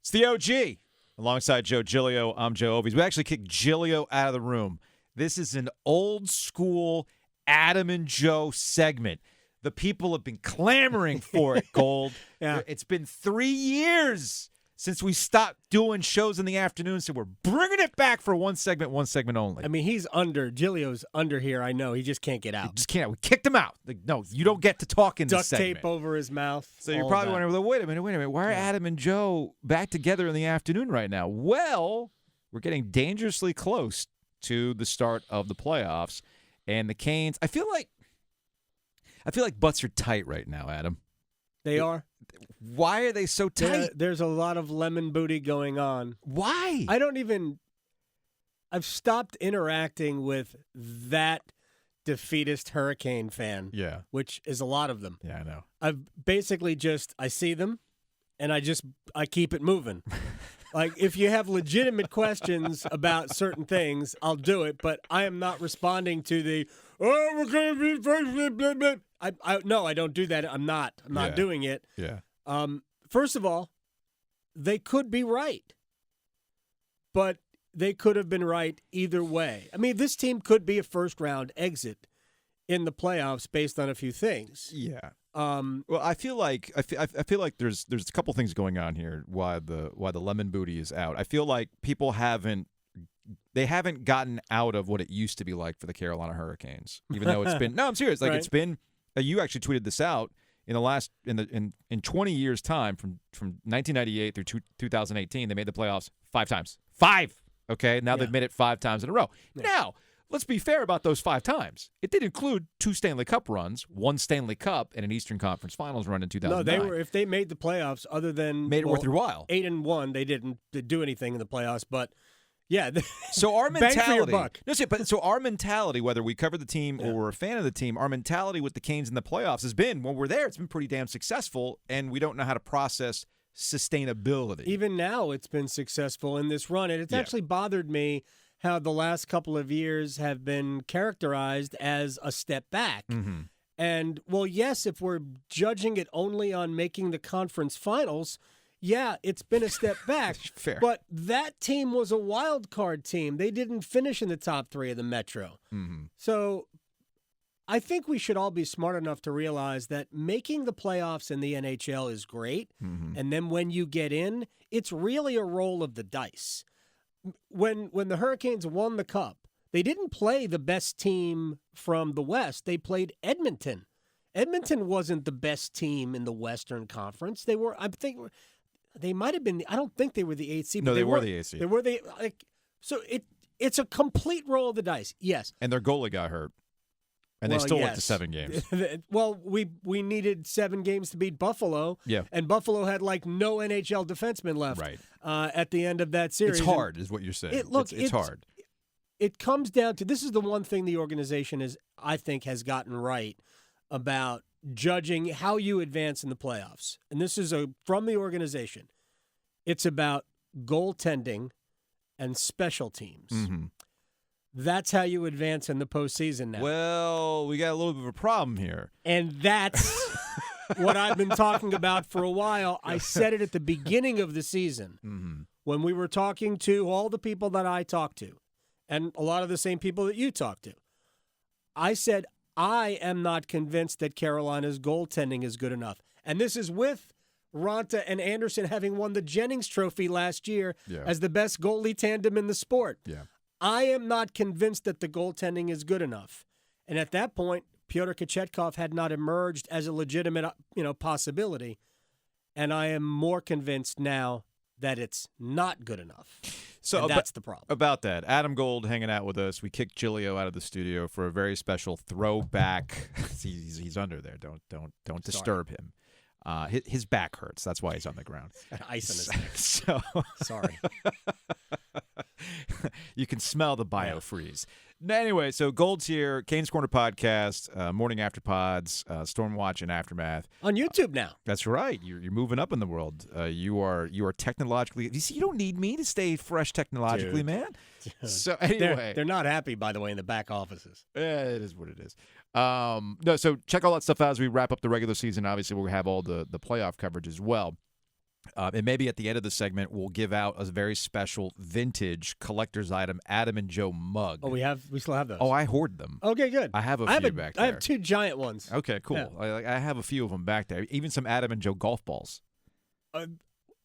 It's the OG. Alongside Joe Giglio, I'm Joe Ovies. We actually kicked Giglio out of the room. This is an old school Adam and Joe segment. The people have been clamoring for it, Gold. Yeah. It's been 3 years since we stopped doing shows in the afternoon, so we're bringing it back for one segment only. I mean, Giglio's under here, I know. He just can't get out. Just can't. We kicked him out. Like, no, you don't get to talk in this Duct segment. tape over his mouth. So you're probably wondering, well, wait a minute. Why are Adam and Joe back together in the afternoon right now? Well, we're getting dangerously close to the start of the playoffs, and the Canes. I feel like butts are tight right now, Adam. They are. Why are they so tight? There's a lot of lemon booty going on. Why? I've stopped interacting with that defeatist Hurricane fan. Yeah. Which is a lot of them. Yeah, I know. I've basically I see them, and I keep it moving. Like, if you have legitimate questions about certain things, I'll do it, but I am not responding to the, we're going to be first, blah, blah. No, I don't do that. I'm not doing it. Yeah. First of all, they could be right, but they could have been right either way. I mean, this team could be a first-round exit in the playoffs based on a few things. Yeah. Well, I feel like there's a couple things going on here why the lemon booty is out. I feel like people haven't gotten out of what it used to be like for the Carolina Hurricanes, even though it's been. No, I'm serious. Like, right. It's been. You actually tweeted this out in the last in 20 years' time from 1998 through 2018. They made the playoffs 5 times. 5. Okay, now they've made it 5 times in a row. Yeah. Now, let's be fair about those 5 times. It did include 2 Stanley Cup runs, 1 Stanley Cup, and an Eastern Conference Finals run in 2009. No, if they made the playoffs, other than made it worth your while. 8-1, they didn't do anything in the playoffs, but. Yeah. So our mentality, bang for your buck. So our mentality, whether we cover the team or we're a fan of the team, our mentality with the Canes in the playoffs has been, when we're there, it's been pretty damn successful, and we don't know how to process sustainability. Even now, it's been successful in this run, and it's actually bothered me how the last couple of years have been characterized as a step back. Mm-hmm. And, well, yes, if we're judging it only on making the conference finals, yeah, it's been a step back. Fair. But that team was a wild card team. They didn't finish in the top 3 of the Metro. Mm-hmm. So I think we should all be smart enough to realize that making the playoffs in the NHL is great. Mm-hmm. And then when you get in, it's really a roll of the dice. When the Hurricanes won the Cup, they didn't play the best team from the West. They played Edmonton. Edmonton wasn't the best team in the Western Conference. They were, I think, they might have been. I don't think they were the 8th seed. No, they were the 8th seed. They were so it's a complete roll of the dice. Yes. And their goalie got hurt, and they still went to 7 games. Well, we needed 7 games to beat Buffalo. Yeah. And Buffalo had no NHL defensemen left. Right. At the end of that series. It's hard, is what you're saying. It's hard. It comes down to, this is the one thing the organization I think has gotten right about judging how you advance in the playoffs. And this is from the organization. It's about goaltending and special teams. Mm-hmm. That's how you advance in the postseason now. Well, we got a little bit of a problem here. And that's what I've been talking about for a while. I said it at the beginning of the season when we were talking to all the people that I talked to, and a lot of the same people that you talked to. I said, I am not convinced that Carolina's goaltending is good enough. And this is with Raanta and Andersen having won the Jennings Trophy last year as the best goalie tandem in the sport. Yeah. I am not convinced that the goaltending is good enough. And at that point, Pyotr Kochetkov had not emerged as a legitimate, possibility. And I am more convinced now that it's not good enough. So that's the problem. About that, Adam Gold hanging out with us. We kicked Giglio out of the studio for a very special throwback. he's under there. Don't disturb him. His back hurts. That's why he's on the ground. Got ice on his neck. So sorry. You can smell the biofreeze. Anyway, so Gold's here, Canes Corner Podcast, Morning After Pods, Stormwatch and Aftermath. On YouTube now. That's right. You're moving up in the world. You are technologically. You see, you don't need me to stay fresh technologically, man. So anyway, they're not happy, by the way, in the back offices. It is what it is. No, so check all that stuff out as we wrap up the regular season. Obviously, we'll have all the playoff coverage as well. And maybe at the end of the segment, we'll give out a very special vintage collector's item, Adam and Joe mug. Oh, we still have those. Oh, I hoard them. Okay, good. I have a few back there. I have 2 giant ones. Okay, cool. Yeah. I have a few of them back there. Even some Adam and Joe golf balls.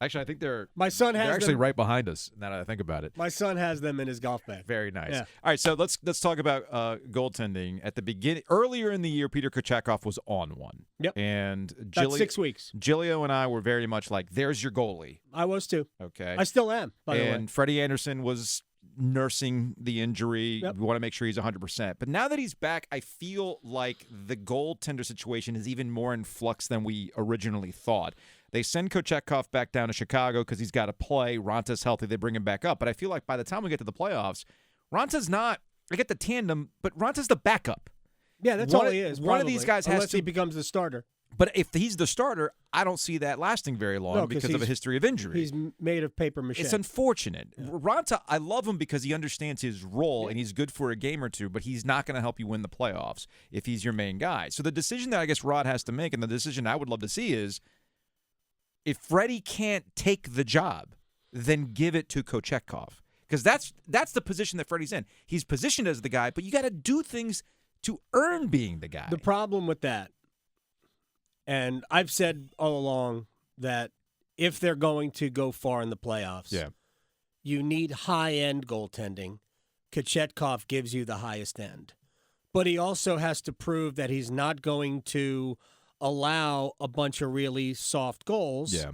Actually, I think they're actually right behind us. Now that I think about it, my son has them in his golf bag. Very nice. Yeah. All right, so let's talk about goaltending. At the beginning, earlier in the year, Pyotr Kochetkov was on one. Yep. And That's 6 weeks. Gilio and I were very much like, "There's your goalie." I was too. Okay. I still am. By the way. And Frederik Andersen was nursing the injury. Yep. We want to make sure he's 100%. But now that he's back, I feel like the goaltender situation is even more in flux than we originally thought. They send Kochetkov back down to Chicago because he's got to play. Ranta's healthy. They bring him back up. But I feel like by the time we get to the playoffs, Ranta's not – I get the tandem, but Ranta's the backup. Yeah, that's all he is. One of these guys has unless to – he becomes the starter. But if he's the starter, I don't see that lasting very long because of a history of injury. He's made of paper mache. It's unfortunate. Yeah. Raanta, I love him because he understands his role and he's good for a game or two, but he's not going to help you win the playoffs if he's your main guy. So the decision that I guess Rod has to make, and the decision I would love to see is, if Freddie can't take the job, then give it to Kochetkov. Because that's the position that Freddie's in. He's positioned as the guy, but you got to do things to earn being the guy. The problem with that, and I've said all along that if they're going to go far in the playoffs, you need high-end goaltending. Kochetkov gives you the highest end. But he also has to prove that he's not going to allow a bunch of really soft goals,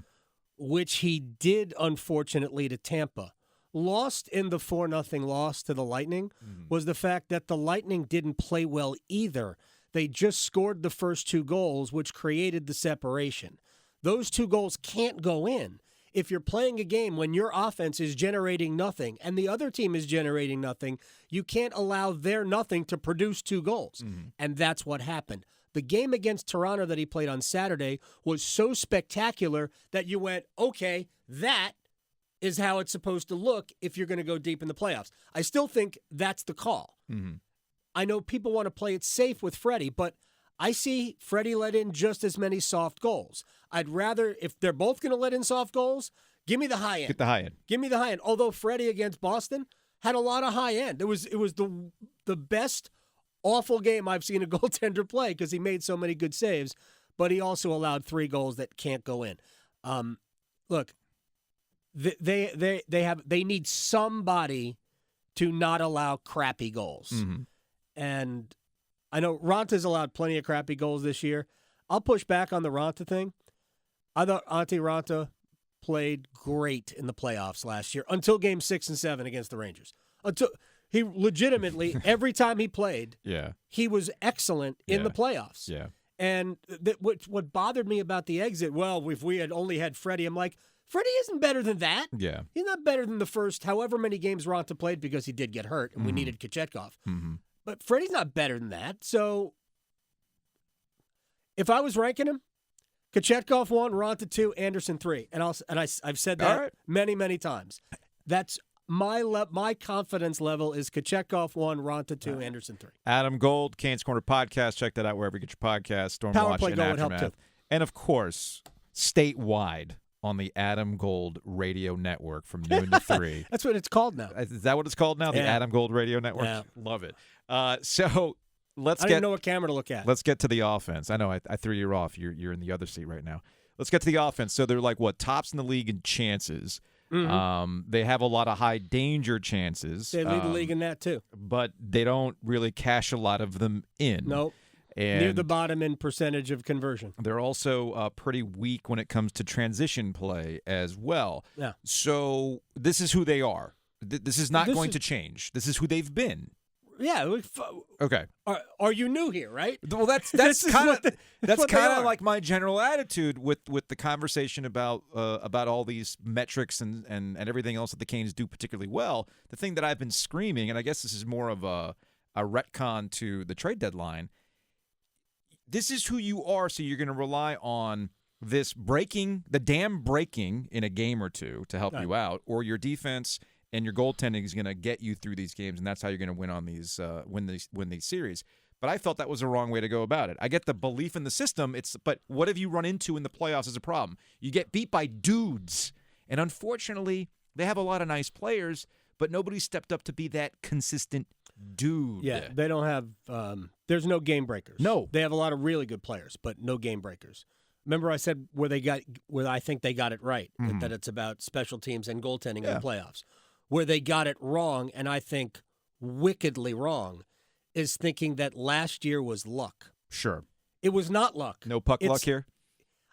which he did, unfortunately, to Tampa. Lost in the 4-0 loss to the Lightning was the fact that the Lightning didn't play well either. They just scored the first 2 goals, which created the separation. Those 2 goals can't go in. If you're playing a game when your offense is generating nothing and the other team is generating nothing, you can't allow their nothing to produce 2 goals. And that's what happened. The game against Toronto that he played on Saturday was so spectacular that you went, okay, that is how it's supposed to look if you're going to go deep in the playoffs. I still think that's the call. I know people want to play it safe with Freddie, but I see Freddie let in just as many soft goals. I'd rather, if they're both going to let in soft goals, give me the high end. Get the high end. Give me the high end. Although Freddie against Boston had a lot of high end. It was the best awful game I've seen a goaltender play because he made so many good saves, but he also allowed 3 goals that can't go in. Look, they need somebody to not allow crappy goals. And I know Ranta's allowed plenty of crappy goals this year. I'll push back on the Raanta thing. I thought Antti Raanta played great in the playoffs last year until Game 6 and 7 against the Rangers. Until he legitimately, every time he played, he was excellent in the playoffs. And what bothered me about the exit, well, if we had only had Freddie, I'm like, Freddie isn't better than that. He's not better than the first however many games Raanta played because he did get hurt and we needed Kochetkov. But Freddie's not better than that. So if I was ranking him, Kochetkov 1, Raanta 2, Andersen 3. And I've said that many, many times. That's my confidence level is Kochetkov 1, Raanta 2, Andersen 3. Adam Gold, Canes Corner Podcast. Check that out wherever you get your podcast. Stormwatch and Aftermath. And, of course, statewide on the Adam Gold Radio Network from noon to 3. That's what it's called now. Is that what it's called now? The Adam Gold Radio Network? Yeah. Love it. So let's I didn't know what camera to look at. Let's get to the offense. I know I threw you off. You're in the other seat right now. Let's get to the offense. So they're like, what, tops in the league in chances. They have a lot of high danger chances. They lead the league in that too. But they don't really cash a lot of them in. Nope. And near the bottom in percentage of conversion. They're also pretty weak when it comes to transition play as well. Yeah. So this is who they are. This is not going to change. This is who they've been. Yeah. Okay. Are you new here, right? Well, that's kind of like my general attitude with the conversation about all these metrics and everything else that the Canes do particularly well. The thing that I've been screaming, and I guess this is more of a retcon to the trade deadline. This is who you are, so you're going to rely on this breaking in a game or two to help you out, or your defense and your goaltending is going to get you through these games, and that's how you're going to win on these win these series. But I felt that was the wrong way to go about it. I get the belief in the system, but what have you run into in the playoffs as a problem? You get beat by dudes. And unfortunately, they have a lot of nice players, but nobody stepped up to be that consistent dude. Yeah, they don't have there's no game breakers. No. They have a lot of really good players, but no game breakers. Remember I said where I think they got it right, that it's about special teams and goaltending in the playoffs. Where they got it wrong, and I think wickedly wrong, is thinking that last year was luck. Sure. It was not luck. No puck luck here?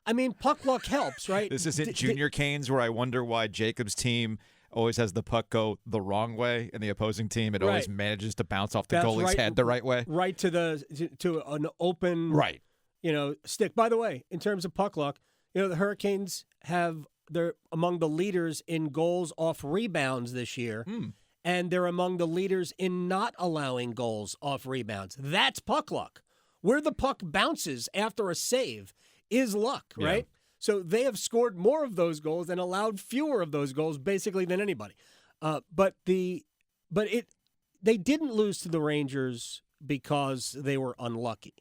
I mean, puck luck helps, right? This isn't Junior Canes where I wonder why Jacob's team always has the puck go the wrong way, and the opposing team, it always manages to bounce off the goalie's head the right way. Right to an open stick. By the way, in terms of puck luck, the Hurricanes they're among the leaders in goals off rebounds this year. And they're among the leaders in not allowing goals off rebounds. That's puck luck. Where the puck bounces after a save is luck, right? So they have scored more of those goals and allowed fewer of those goals, basically, than anybody. But they didn't lose to the Rangers because they were unlucky.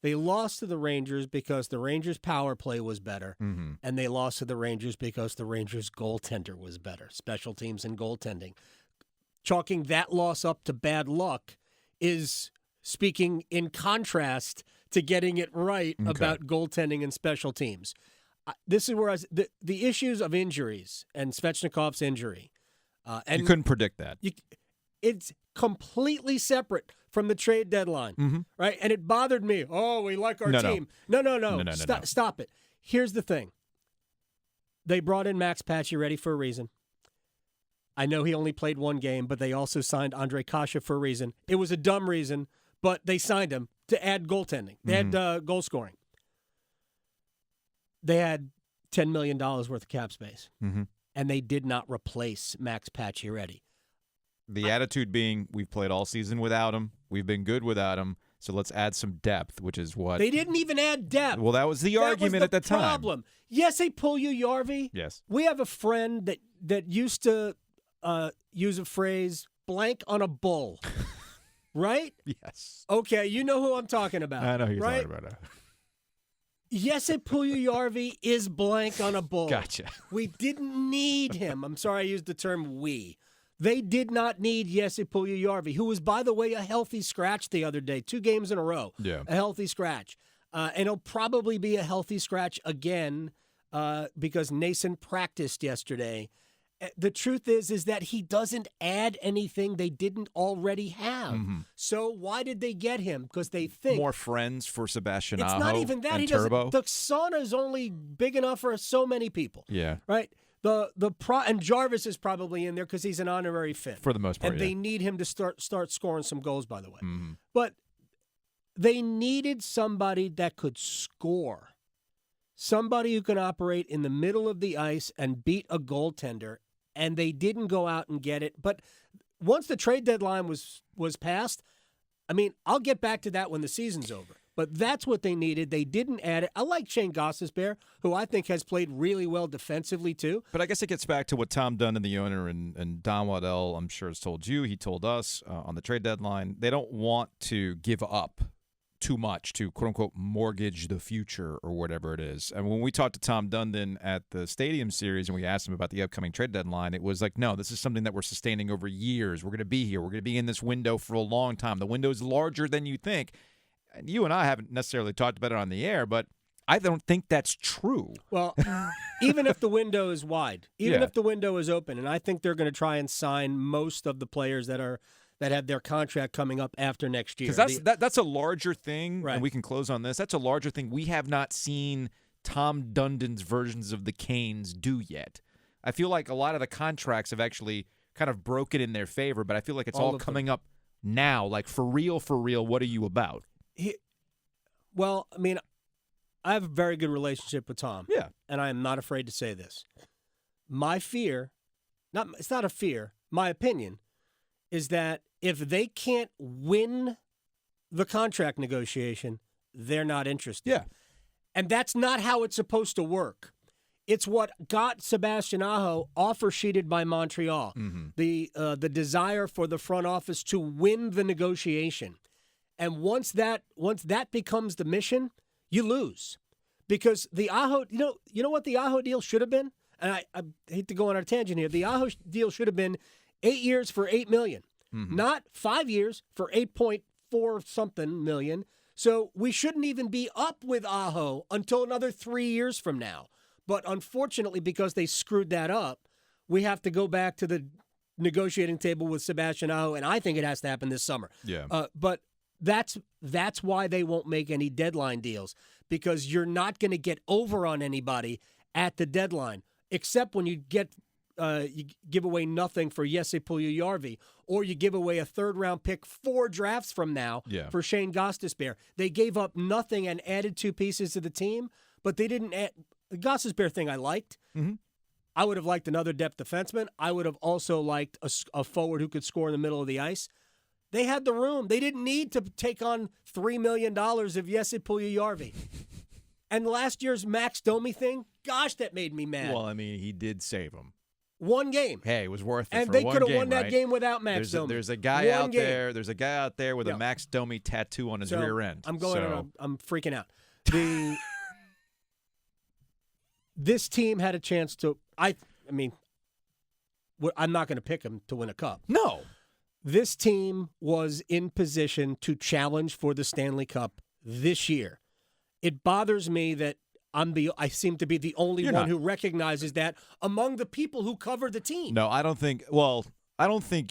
They lost to the Rangers because the Rangers' power play was better, and they lost to the Rangers because the Rangers' goaltender was better, special teams and goaltending. Chalking that loss up to bad luck is speaking in contrast to getting it right about goaltending and special teams. This is where the issues of injuries and Svechnikov's injury. And you couldn't predict that. It's completely separate from the trade deadline, right? And it bothered me. Oh, we like our team. No. Stop it. Here's the thing. They brought in Max Pacioretty for a reason. I know he only played one game, but they also signed Ondrej Kase for a reason. It was a dumb reason, but they signed him to add goaltending. They had goal scoring. They had $10 million worth of cap space, and they did not replace Max Pacioretty. The attitude being, we've played all season without him. We've been good without him. So let's add some depth, which is what... They didn't even add depth. Well, that was the argument at the time. Problem. Yes, they pull you, Yarvi. Yes. We have a friend that used to use a phrase, blank on a bull. Right? Yes. Okay, you know who I'm talking about. I know who you're right? talking about. Jesse Puljujärvi is blank on a bull. Gotcha. We didn't need him. I'm sorry I used the term we. They did not need Jesse Puljujärvi, who was, by the way, a healthy scratch the other day. 2 games in a row. Yeah. A healthy scratch. And he'll probably be a healthy scratch again because Nason practiced yesterday. The truth is that he doesn't add anything they didn't already have. So why did they get him? Because they think more friends for Sebastian Aho. It's not even that. And He doesn't. Turbo. The sauna is only big enough for so many people. Yeah. Right. And Jarvis is probably in there because he's an honorary Finn for the most part. And they need him to start scoring some goals. By the way, but they needed somebody that could score, somebody who can operate in the middle of the ice and beat a goaltender. And they didn't go out and get it. But once the trade deadline was passed, I mean, I'll get back to that when the season's over. But that's what they needed. They didn't add it. I like Shane Gostisbehere, who I think has played really well defensively, too. But I guess it gets back to what Tom Dundon, the owner, and Don Waddell, I'm sure, has told you. He told us on the trade deadline. They don't want to give up too much to, quote-unquote, mortgage the future or whatever it is. And when we talked to Tom Dundon at the Stadium Series and we asked him about the upcoming trade deadline, it was like, no, this is something that we're sustaining over years. We're going to be here. We're going to be in this window for a long time. The window is larger than you think. And you and I haven't necessarily talked about it on the air, but I don't think that's true. Well, even if the window is wide, even if the window is open, and I think they're going to try and sign most of the players that have their contract coming up after next year. Because that's a larger thing, right. And we can close on this. That's a larger thing we have not seen Tom Dundon's versions of the Canes do yet. I feel like a lot of the contracts have actually kind of broken in their favor, but I feel like it's all coming up now. Like, for real, what are you about? Well, I mean, I have a very good relationship with Tom. Yeah. And I am not afraid to say this. My fear, it's not a fear, my opinion, is that if they can't win the contract negotiation, they're not interested. Yeah. And that's not how it's supposed to work. It's what got Sebastian Aho offer sheeted by Montreal. The desire for the front office to win the negotiation. And once that becomes the mission, you lose. Because the Aho, you know what the Aho deal should have been? And I hate to go on a tangent here. The Aho deal should have been 8 years for $8 million, not 5 years for 8.4 something million. So we shouldn't even be up with Aho until another 3 years from now. But unfortunately, because they screwed that up, we have to go back to the negotiating table with Sebastian Aho, and I think it has to happen this summer. Yeah. But that's why they won't make any deadline deals, because you're not going to get over on anybody at the deadline, except when you give away nothing for Jesse Puljujärvi, or you give away a third-round pick 4 drafts from now for Shane Gostisbehere. They gave up nothing and added 2 pieces to the team, but they didn't add – the Gostisbehere thing I liked. Mm-hmm. I would have liked another depth defenseman. I would have also liked a forward who could score in the middle of the ice. They had the room. They didn't need to take on $3 million of Jesse Puljujärvi. And last year's Max Domi thing, gosh, that made me mad. Well, I mean, he did save him. 1 game. Hey, it was worth it. And for they could have won that game without Max Domi. There's a guy out there. There's a guy out there with a Max Domi tattoo on his rear end. I'm freaking out. This team had a chance to. I mean, I'm not going to pick them to win a cup. No. This team was in position to challenge for the Stanley Cup this year. It bothers me that I seem to be the only one who recognizes that among the people who cover the team. No, I don't think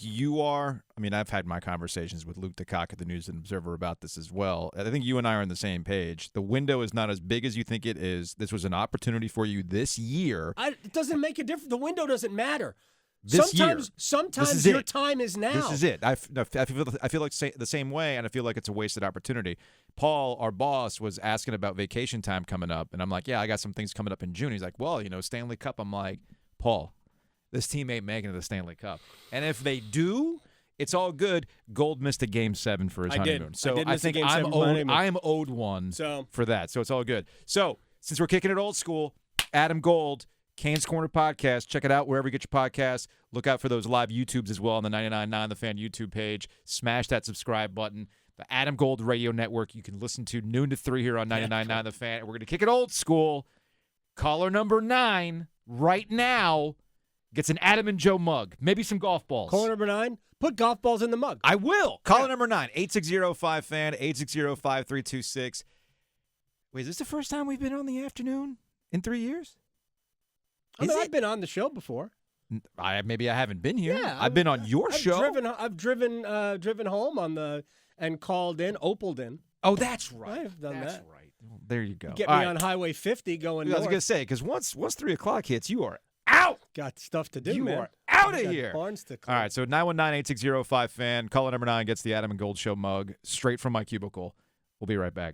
you are. I mean, I've had my conversations with Luke DeCock at the News and Observer about this as well. I think you and I are on the same page. The window is not as big as you think it is. This was an opportunity for you this year. It doesn't make a difference. The window doesn't matter. Sometimes your time is now. This is it. I feel like the same way, and I feel like it's a wasted opportunity. Paul, our boss, was asking about vacation time coming up, and I'm like, yeah, I got some things coming up in June. He's like, well, Stanley Cup. I'm like, Paul, this team ain't making it to the Stanley Cup. And if they do, it's all good. Gold missed a Game 7 for his honeymoon. So I think I'm owed one for that. So it's all good. So since we're kicking it old school, Adam Gold, Canes Corner Podcast. Check it out wherever you get your podcasts. Look out for those live YouTubes as well on the 99.9 The Fan YouTube page. Smash that subscribe button. The Adam Gold Radio Network. You can listen to noon to 3 here on 99.9 The Fan. We're going to kick it old school. Caller number 9 right now gets an Adam and Joe mug. Maybe some golf balls. Caller number 9, put golf balls in the mug. I will. Caller number 9, 860-5FAN, 860-5326. Wait, is this the first time we've been on the afternoon in 3 years? I've been on the show before. Maybe I haven't been here. Yeah, I've been on your show. I've driven home and called in, Opaled in. Oh, that's right. I've done that. That's right. Well, there you go. Get me on Highway 50 going north. I was going to say, because once 3 o'clock hits, you are out. Got stuff to do, man. You are out of here. Barns to clean. All right, so 919-860-5FAN. Caller number 9 gets the Adam and Gold Show mug straight from my cubicle. We'll be right back.